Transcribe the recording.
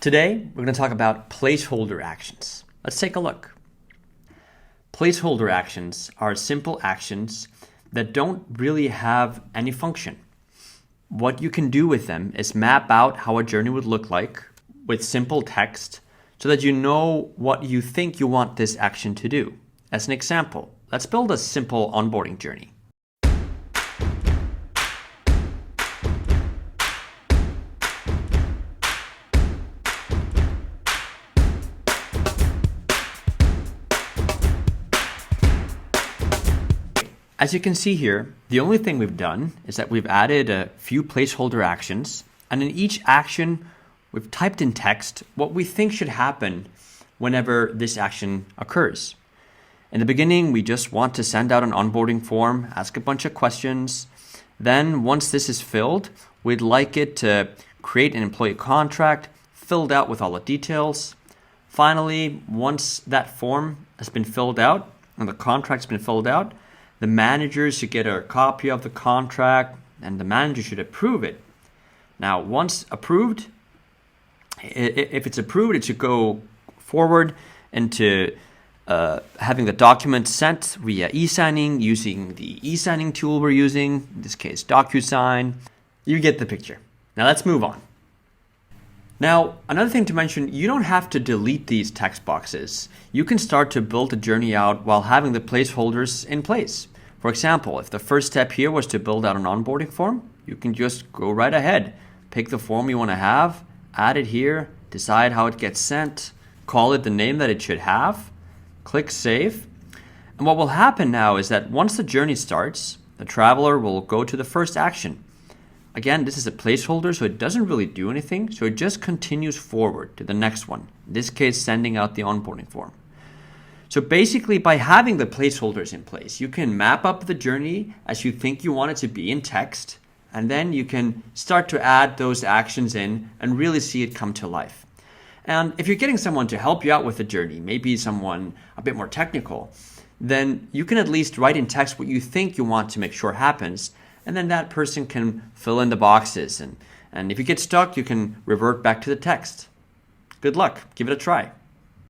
Today, we're going to talk about placeholder actions. Let's take a look. Placeholder actions are simple actions that don't really have any function. What you can do with them is map out how a journey would look like with simple text so that you know what you think you want this action to do. As an example, let's build a simple onboarding journey. As you can see here, the only thing we've done is that we've added a few placeholder actions, and in each action, we've typed in text what we think should happen whenever this action occurs. In the beginning, we just want to send out an onboarding form, ask a bunch of questions. Then once this is filled, we'd like it to create an employee contract filled out with all the details. Finally, once that form has been filled out and the contract's been filled out, the manager should get a copy of the contract and the manager should approve it. Now, once approved, if it's approved, it should go forward into having the document sent via e-signing using the e-signing tool we're using, in this case, DocuSign. You get the picture. Now let's move on. Now, another thing to mention, you don't have to delete these text boxes. You can start to build the journey out while having the placeholders in place. For example, if the first step here was to build out an onboarding form, you can just go right ahead. Pick the form you want to have, add it here, decide how it gets sent, call it the name that it should have, click save. And what will happen now is that once the journey starts, the traveler will go to the first action. Again, this is a placeholder, so it doesn't really do anything, so it just continues forward to the next one, in this case, sending out the onboarding form. So basically, by having the placeholders in place, you can map up the journey as you think you want it to be in text, and then you can start to add those actions in and really see it come to life. And if you're getting someone to help you out with the journey, maybe someone a bit more technical, then you can at least write in text what you think you want to make sure happens, and then that person can fill in the boxes. And if you get stuck, you can revert back to the text. Good luck. Give it a try.